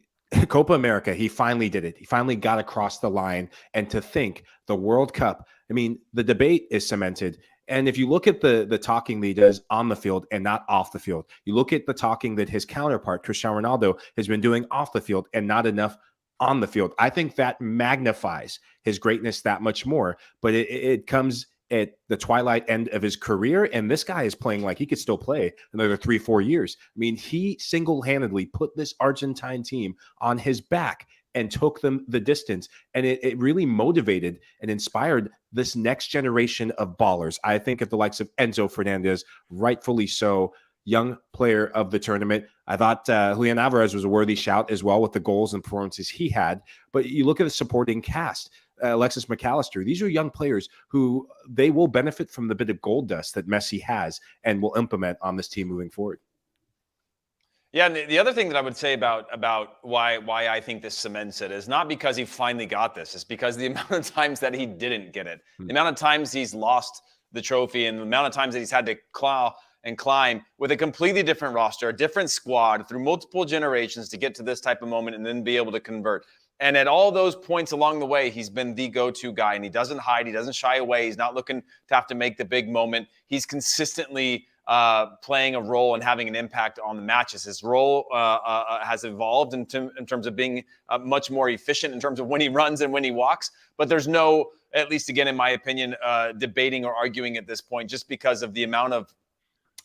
Copa America, he finally did it. He finally got across the line. And to think the World Cup, I mean, the debate is cemented. And if you look at the talking that he does on the field and not off the field, you look at the talking that his counterpart, Cristiano Ronaldo, has been doing off the field and not enough on the field. I think that magnifies his greatness that much more. But it comes at the twilight end of his career, and this guy is playing like he could still play another 3-4 years. I mean, he single-handedly put this Argentine team on his back and took them the distance. And it really motivated and inspired this next generation of ballers. I think of the likes of Enzo Fernandez, rightfully so, young player of the tournament. I thought Julian Alvarez was a worthy shout as well with the goals and performances he had. But you look at the supporting cast, Alexis McAllister, these are young players who they will benefit from the bit of gold dust that Messi has and will implement on this team moving forward.
Yeah, and the other thing that I would say about why I think this cements it is not because he finally got this. It's because the amount of times that he didn't get it, the amount of times he's lost the trophy, and the amount of times that he's had to claw and climb with a completely different roster, a different squad through multiple generations to get to this type of moment and then be able to convert. And at all those points along the way, he's been the go-to guy, and he doesn't hide. He doesn't shy away. He's not looking to have to make the big moment. He's consistently playing a role and having an impact on the matches. His role has evolved in terms of being much more efficient in terms of when he runs and when he walks. But there's no, at least again, in my opinion, debating or arguing at this point, just because of the amount of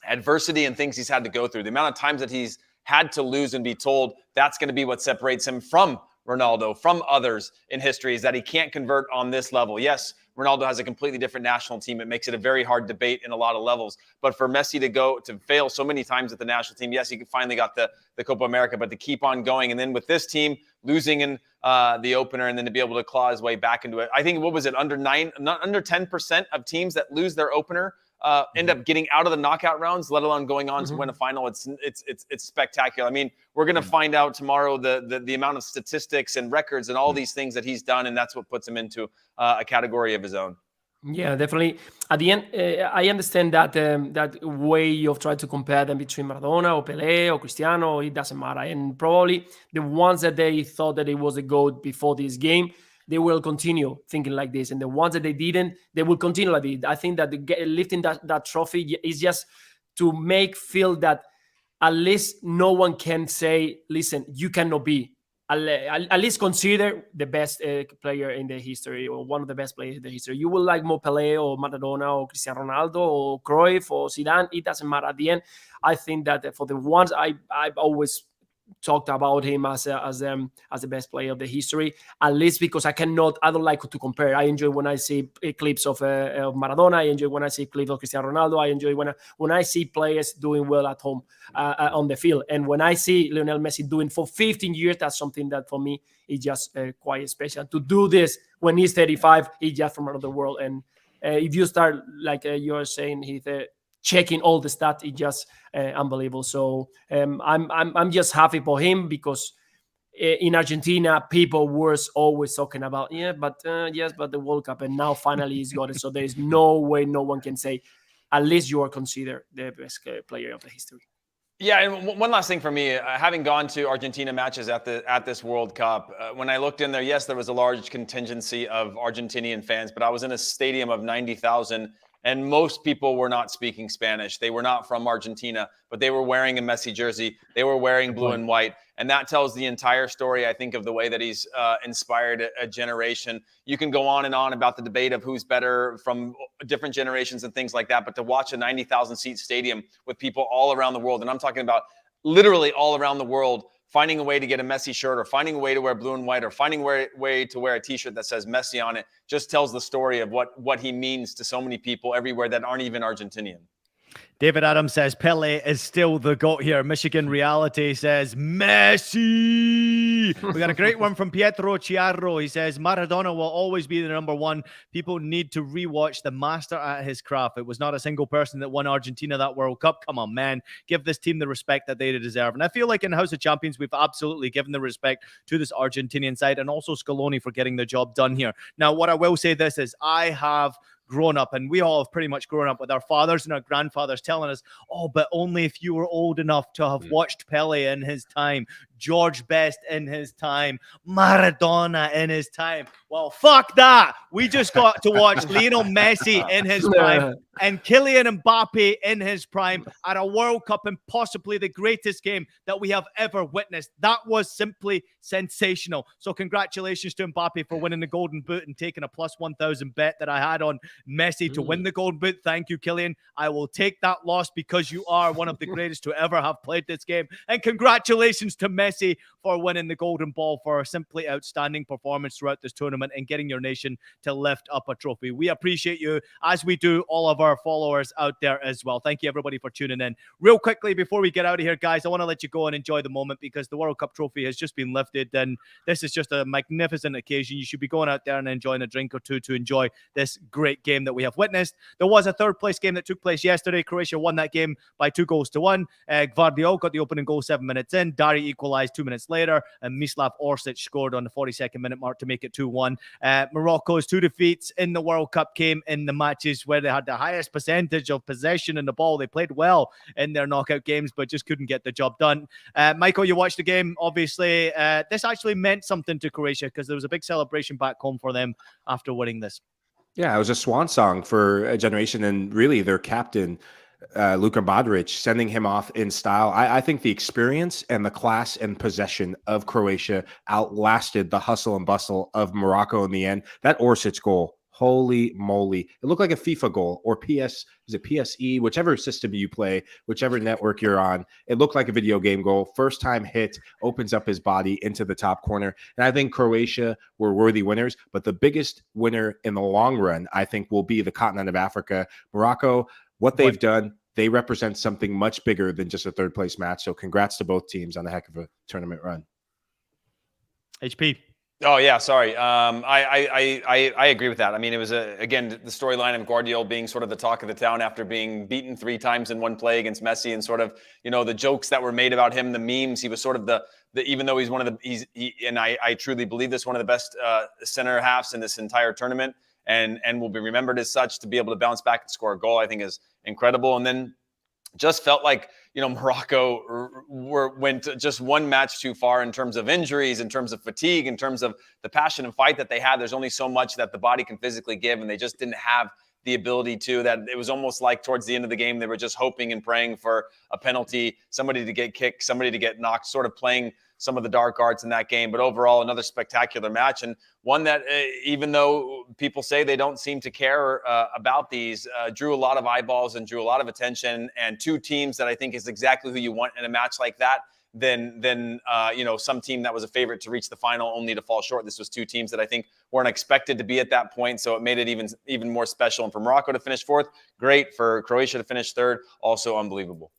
adversity and things he's had to go through, the amount of times that he's had to lose and be told that's going to be what separates him from Ronaldo, from others in history, is that he can't convert on this level. Yes, Ronaldo has a completely different national team. It makes it a very hard debate in a lot of levels. But for Messi to fail so many times at the national team, yes, he finally got the Copa America, but to keep on going. And then with this team losing in the opener and then to be able to claw his way back into it. I think, what was it, under 10% of teams that lose their opener end up getting out of the knockout rounds, let alone going on to win a final. It's spectacular. I mean, we're going to find out tomorrow the amount of statistics and records and all these things that he's done, and that's what puts him into a category of his own.
Yeah, definitely. At the end, I understand that that way of trying to compare them between Maradona or Pelé or Cristiano. It doesn't matter. And probably the ones that they thought that it was a GOAT before this game, they will continue thinking like this. And the ones that they didn't, they will continue like this. I think that lifting that trophy is just to feel that at least no one can say, listen, you cannot be. At least consider the best player in the history, or one of the best players in the history. You will like more Pelé or Maradona or Cristiano Ronaldo or Cruyff or Zidane. It doesn't matter. At the end, I think that for the ones I've always talked about him as the best player of the history, at least because I don't like to compare. I enjoy when I see clips of Maradona. I enjoy when I see clips of Cristiano Ronaldo. I enjoy when I see players doing well at home on the field. And when I see Lionel Messi doing for 15 years, that's something that for me is just quite special. To do this when he's 35, he's just from another world. And if you start, like you're saying, Heath, checking all the stats, it's just unbelievable. So I'm just happy for him, because in Argentina, people were always talking about, but the World Cup, and now finally he's got it. So there's no way no one can say, at least you are considered the best player of the history.
Yeah, and one last thing for me, having gone to Argentina matches at this World Cup, when I looked in there, yes, there was a large contingency of Argentinian fans, but I was in a stadium of 90,000. And most people were not speaking Spanish. They were not from Argentina, but they were wearing a Messi jersey. They were wearing blue and white. And that tells the entire story, I think, of the way that he's inspired a generation. You can go on and on about the debate of who's better from different generations and things like that. But to watch a 90,000-seat stadium with people all around the world, and I'm talking about literally all around the world, finding a way to get a Messi shirt, or finding a way to wear blue and white, or finding a way to wear a T-shirt that says Messi on it, just tells the story of what he means to so many people everywhere that aren't even Argentinian.
David Adams says Pele is still the GOAT here. Michigan Reality says Messi. We got a great one from Pietro Chiarro. He says Maradona will always be the number one. People need to rewatch the master at his craft. It was not a single person that won Argentina that World Cup. Come on, man. Give this team the respect that they deserve. And I feel like in House of Champions, we've absolutely given the respect to this Argentinian side, and also Scaloni for getting the job done here. Now, what I will say this is, I have grown up, and we all have pretty much grown up with our fathers and our grandfathers telling us, oh, but only if you were old enough to have watched Pele in his time, George Best in his time, Maradona in his time. Well, fuck that. We just got to watch Lionel Messi in his prime and Kylian Mbappe in his prime at a World Cup, and possibly the greatest game that we have ever witnessed. That was simply sensational. So congratulations to Mbappe for winning the Golden Boot and taking a plus 1,000 bet that I had on Messi to win the Golden Boot. Thank you, Kylian. I will take that loss because you are one of the greatest to ever have played this game. And congratulations to Messi for winning the Golden Ball for a simply outstanding performance throughout this tournament and getting your nation to lift up a trophy. We appreciate you, as we do all of our followers out there as well. Thank you, everybody, for tuning in. Real quickly, before we get out of here, guys, I want to let you go and enjoy the moment because the World Cup trophy has just been lifted, and this is just a magnificent occasion. You should be going out there and enjoying a drink or two to enjoy this great game that we have witnessed. There was a third-place game that took place yesterday. Croatia won that game by 2-1. Gvardiol got the opening goal 7 minutes in. Dari equalized 2 minutes later, and Mislav Orsic scored on the 42nd minute mark to make it 2-1. Morocco's 2 defeats in the World Cup came in the matches where they had the highest percentage of possession in the ball. They played well in their knockout games, but just couldn't get the job done. Michael, you watched the game. Obviously, this actually meant something to Croatia because there was a big celebration back home for them after winning this.
Yeah, it was a swan song for a generation, and really their captain, Luka Modric, sending him off in style. I think the experience and the class and possession of Croatia outlasted the hustle and bustle of Morocco in the end. That Orsic goal, holy moly. It looked like a FIFA goal or PSE, whichever system you play, whichever network you're on. It looked like a video game goal. First time hit, opens up his body into the top corner. And I think Croatia were worthy winners, but the biggest winner in the long run, I think, will be the continent of Africa. Morocco, what they've done, they represent something much bigger than just a third place match. So congrats to both teams on a heck of a tournament run.
HP.
Oh yeah, sorry. I agree with that. I mean, it was again the storyline of Guardiola being sort of the talk of the town after being beaten 3 times in one play against Messi, and sort of the jokes that were made about him, the memes. He was sort of the even though he's one of the and I truly believe this, one of the best center halves in this entire tournament, and will be remembered as such. To be able to bounce back and score a goal, I think is incredible. And then just felt like Morocco went just one match too far in terms of injuries, in terms of fatigue, in terms of the passion and fight that they had. There's only so much that the body can physically give, and they just didn't have the ability to. That it was almost like towards the end of the game, they were just hoping and praying for a penalty, somebody to get kicked, somebody to get knocked, sort of playing some of the dark arts in that game. But overall, another spectacular match, and one that, even though people say they don't seem to care about these, drew a lot of eyeballs and drew a lot of attention, and 2 teams that I think is exactly who you want in a match like that. Than some team that was a favorite to reach the final only to fall short. This was 2 teams that I think weren't expected to be at that point, so it made it even more special. And for Morocco to finish 4th, great. For Croatia to finish 3rd, also unbelievable.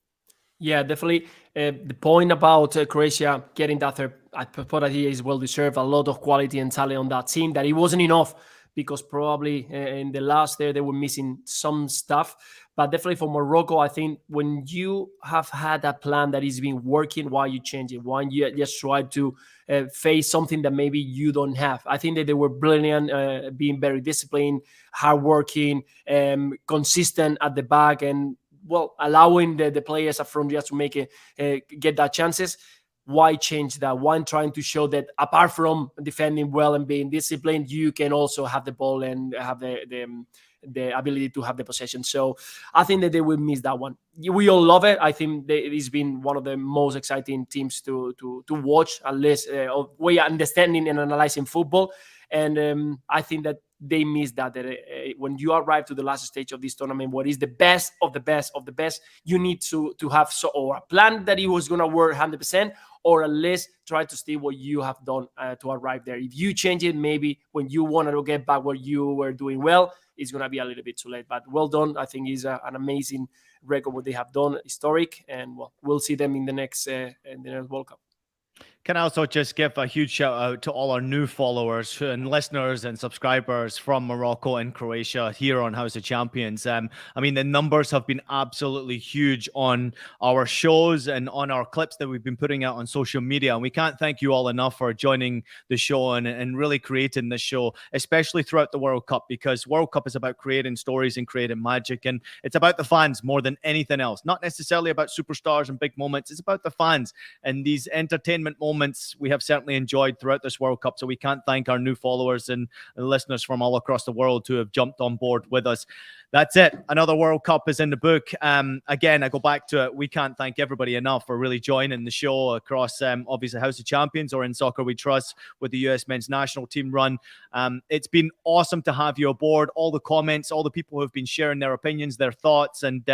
Yeah, definitely. The point about Croatia getting that third, I thought that he is well deserved. A lot of quality and talent on that team. That it wasn't enough because probably in the last there they were missing some stuff. But definitely for Morocco, I think when you have had a plan that is been working, why you change it? Why you just try to face something that maybe you don't have? I think that they were brilliant, being very disciplined, hardworking, consistent at the back, and allowing the players up front just to make it, get that chances. Why change that? Why trying to show that apart from defending well and being disciplined, you can also have the ball and have the ability to have the possession. So I think that they will miss that one. We all love it. I think it's been one of the most exciting teams to watch, at least way understanding and analyzing football. And I think that they missed that. When you arrive to the last stage of this tournament, what is the best of the best of the best, you need to have or a plan that it was going to work 100%, or at least try to see what you have done to arrive there. If you change it, maybe when you want to get back what you were doing well, it's going to be a little bit too late. But well done. I think it's an amazing record what they have done, historic, and we'll see them in the next World Cup.
Can I also just give a huge shout out to all our new followers and listeners and subscribers from Morocco and Croatia here on House of Champions. I mean, the numbers have been absolutely huge on our shows and on our clips that we've been putting out on social media. And we can't thank you all enough for joining the show and really creating this show, especially throughout the World Cup, because World Cup is about creating stories and creating magic. And it's about the fans more than anything else. Not necessarily about superstars and big moments. It's about the fans and these entertainment moments moments we have certainly enjoyed throughout this World Cup. So we can't thank our new followers and listeners from all across the world who have jumped on board with us. That's it. Another World Cup is in the book. Again, I go back to it. We can't thank everybody enough for really joining the show across, obviously, House of Champions or In Soccer We Trust with the US men's national team run. It's been awesome to have you aboard. All the comments, all the people who have been sharing their opinions, their thoughts, and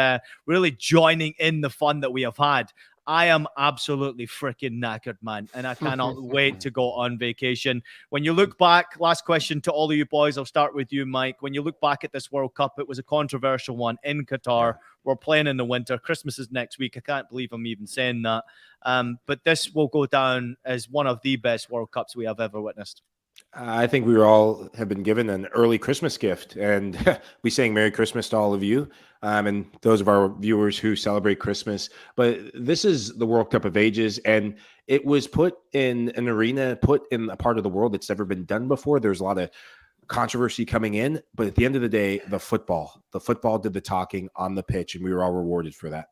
really joining in the fun that we have had. I am absolutely freaking knackered, man, and I cannot wait to go on vacation. When you look back, last question to all of you boys, I'll start with you, Mike. When you look back at this World Cup, it was a controversial one in Qatar. We're playing in the winter. Christmas is next week. I can't believe I'm even saying that. But this will go down as one of the best World Cups we have ever witnessed.
I think we all have been given an early Christmas gift, and we saying Merry Christmas to all of you and those of our viewers who celebrate Christmas. But this is the World Cup of Ages, and it was put in an arena, put in a part of the world that's never been done before. There's a lot of controversy coming in, but at the end of the day, the football did the talking on the pitch, and we were all rewarded for that.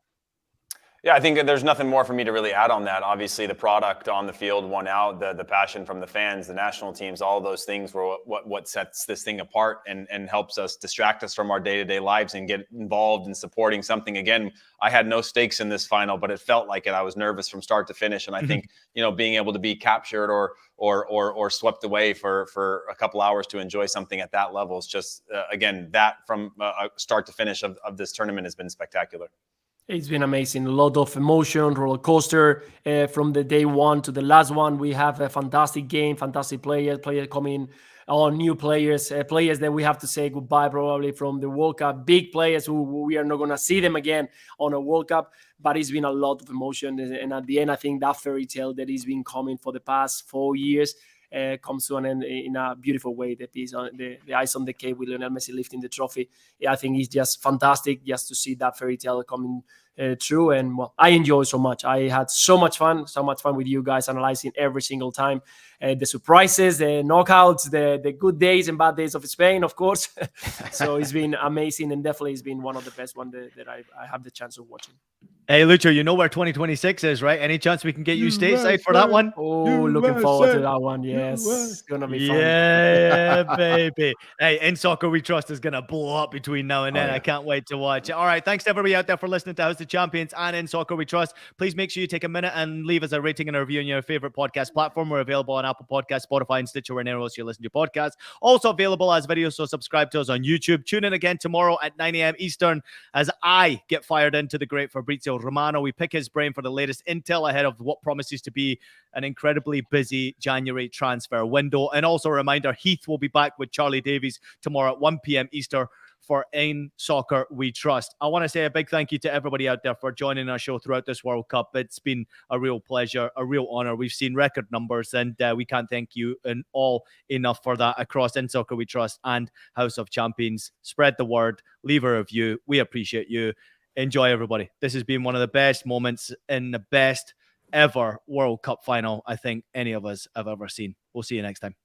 Yeah, I think there's nothing more for me to really add on that. Obviously, the product on the field won out, the passion from the fans, the national teams, all of those things were what sets this thing apart and helps us distract us from our day-to-day lives and get involved in supporting something. Again, I had no stakes in this final, but it felt like it. I was nervous from start to finish, and I think being able to be captured or swept away for a couple hours to enjoy something at that level is just again, that from start to finish of this tournament has been spectacular.
It's been amazing. A lot of emotion, roller coaster from the day one to the last one. We have a fantastic game, fantastic players coming on, new players, players that we have to say goodbye probably from the World Cup, big players who we are not going to see them again on a World Cup. But it's been a lot of emotion. And at the end, I think that fairy tale that has been coming for the past 4 years comes to an end in a beautiful way. That is the ice on the cake with Lionel Messi lifting the trophy. I think it's just fantastic just to see that fairy tale coming true. And well, I enjoy so much. I had so much fun with you guys analyzing every single time. The surprises, the knockouts, the good days and bad days of Spain, of course. So it's been amazing, and definitely it's been one of the best ones that I have the chance of watching.
Hey, Lucho, you know where 2026 is, right? Any chance we can get you stateside for that one?
Oh, looking forward to that one. Yes, it's going to be fun.
Yeah, baby. Hey, In Soccer We Trust is going to blow up between now and then.
Yeah.
I can't wait to watch it. All right, thanks to everybody out there for listening to House of Champions and In Soccer We Trust. Please make sure you take a minute and leave us a rating and a review on your favorite podcast platform. We're available on Apple Podcasts, Spotify, and Stitcher, wherever else you listen to podcasts. Also available as videos, so subscribe to us on YouTube. Tune in again tomorrow at 9 a.m. Eastern as I get fired into the great Fabrizio Romano. We pick his brain for the latest intel ahead of what promises to be an incredibly busy January transfer window. And also a reminder, Heath will be back with Charlie Davies tomorrow at 1 p.m. Eastern for In Soccer We Trust. I want to say a big thank you to everybody out there for joining our show throughout this World Cup. It's been a real pleasure, a real honor. We've seen record numbers, and we can't thank you all enough for that across In Soccer We Trust and House of Champions. Spread the word, leave a review. We appreciate you. Enjoy, everybody. This has been one of the best moments in the best ever World Cup final I think any of us have ever seen. We'll see you next time.